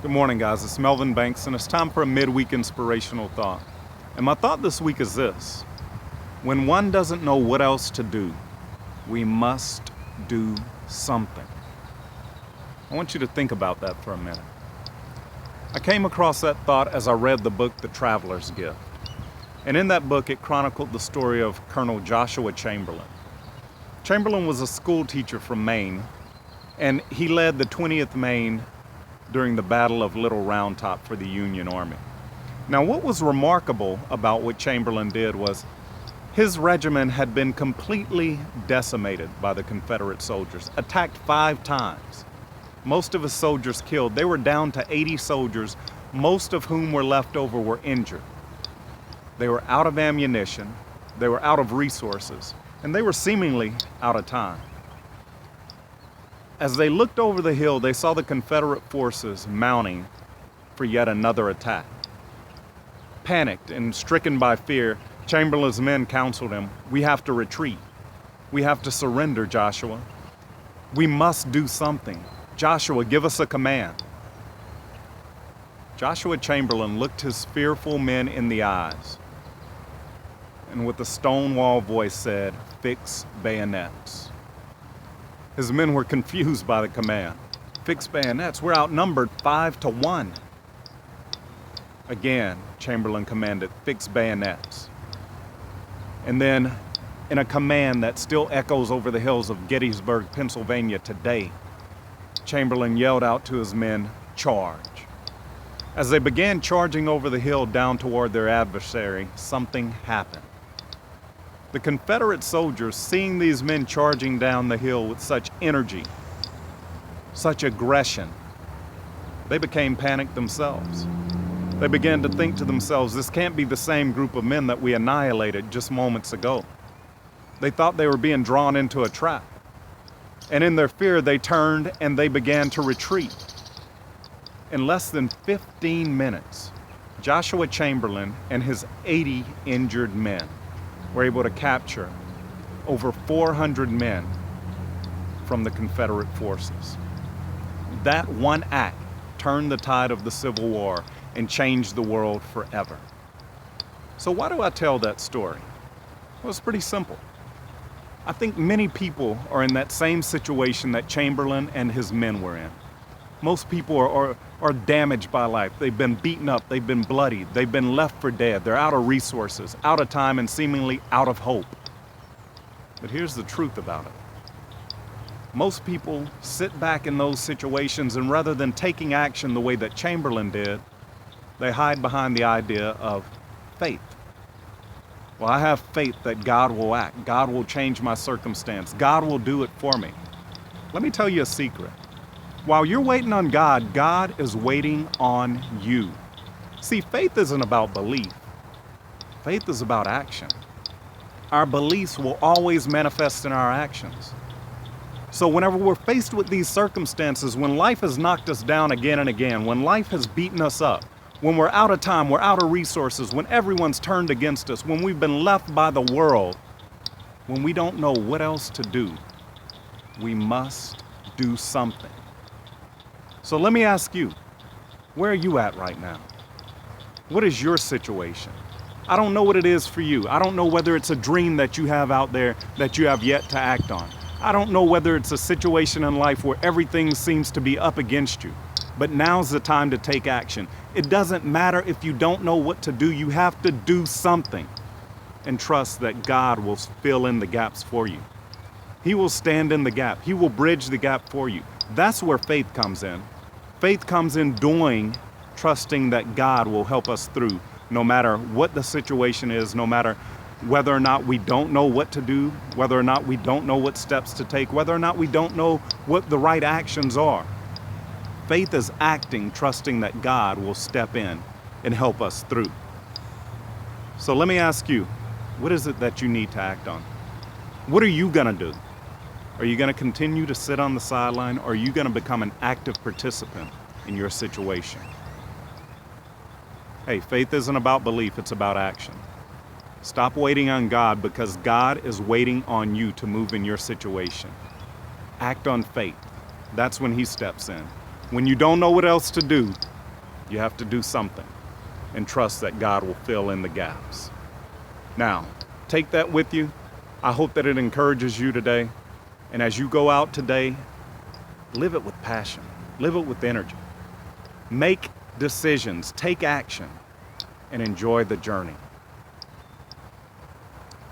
Good morning, guys. It's Melvin Banks, and it's time for a midweek inspirational thought. And my thought this week is this: when one doesn't know what else to do, we must do something. I want you to think about that for a minute. I came across that thought as I read the book, The Traveler's Gift. And in that book, it chronicled the story of Colonel Joshua Chamberlain. Chamberlain was a school teacher from Maine, and he led the 20th Maine during the Battle of Little Round Top for the Union Army. Now, what was remarkable about what Chamberlain did was his regiment had been completely decimated by the Confederate soldiers, attacked 5 times. Most of his soldiers killed. They were down to 80 soldiers, most of whom were left over were injured. They were out of ammunition, they were out of resources, and they were seemingly out of time. As they looked over the hill, they saw the Confederate forces mounting for yet another attack. Panicked and stricken by fear, Chamberlain's men counseled him, "We have to retreat. We have to surrender, Joshua. We must do something. Joshua, give us a command." Joshua Chamberlain looked his fearful men in the eyes and with a stonewall voice said, "Fix bayonets." His men were confused by the command. "Fix bayonets? We're outnumbered 5-1. Again, Chamberlain commanded, "Fix bayonets." And then, in a command that still echoes over the hills of Gettysburg, Pennsylvania today, Chamberlain yelled out to his men, "Charge." As they began charging over the hill down toward their adversary, something happened. The Confederate soldiers, seeing these men charging down the hill with such energy, such aggression, they became panicked themselves. They began to think to themselves, this can't be the same group of men that we annihilated just moments ago. They thought they were being drawn into a trap. And in their fear, they turned and they began to retreat. In less than 15 minutes, Joshua Chamberlain and his 80 injured men were able to capture over 400 men from the Confederate forces. That one act turned the tide of the Civil War and changed the world forever. So why do I tell that story? Well, it's pretty simple. I think many people are in that same situation that Chamberlain and his men were in. Most people are damaged by life. They've been beaten up, they've been bloodied, they've been left for dead, they're out of resources, out of time, and seemingly out of hope. But here's the truth about it. Most people sit back in those situations, and rather than taking action the way that Chamberlain did, they hide behind the idea of faith. Well, I have faith that God will act. God will change my circumstance. God will do it for me. Let me tell you a secret. While you're waiting on God, God is waiting on you. See, faith isn't about belief. Faith is about action. Our beliefs will always manifest in our actions. So whenever we're faced with these circumstances, when life has knocked us down again and again, when life has beaten us up, when we're out of time, we're out of resources, when everyone's turned against us, when we've been left by the world, when we don't know what else to do, we must do something. So let me ask you, where are you at right now? What is your situation? I don't know what it is for you. I don't know whether it's a dream that you have out there that you have yet to act on. I don't know whether it's a situation in life where everything seems to be up against you. But now's the time to take action. It doesn't matter if you don't know what to do. You have to do something and trust that God will fill in the gaps for you. He will stand in the gap. He will bridge the gap for you. That's where faith comes in. Faith comes in doing, trusting that God will help us through no matter what the situation is, no matter whether or not we don't know what to do, whether or not we don't know what steps to take, whether or not we don't know what the right actions are. Faith is acting, trusting that God will step in and help us through. So let me ask you, what is it that you need to act on? What are you going to do? Are you going to continue to sit on the sideline, or are you going to become an active participant in your situation? Hey, faith isn't about belief, it's about action. Stop waiting on God, because God is waiting on you to move in your situation. Act on faith. That's when He steps in. When you don't know what else to do, You have to do something and trust that God will fill in the gaps. Now, take that with you. I hope that it encourages you today. And as you go out today, live it with passion, live it with energy. Make decisions, take action, and enjoy the journey.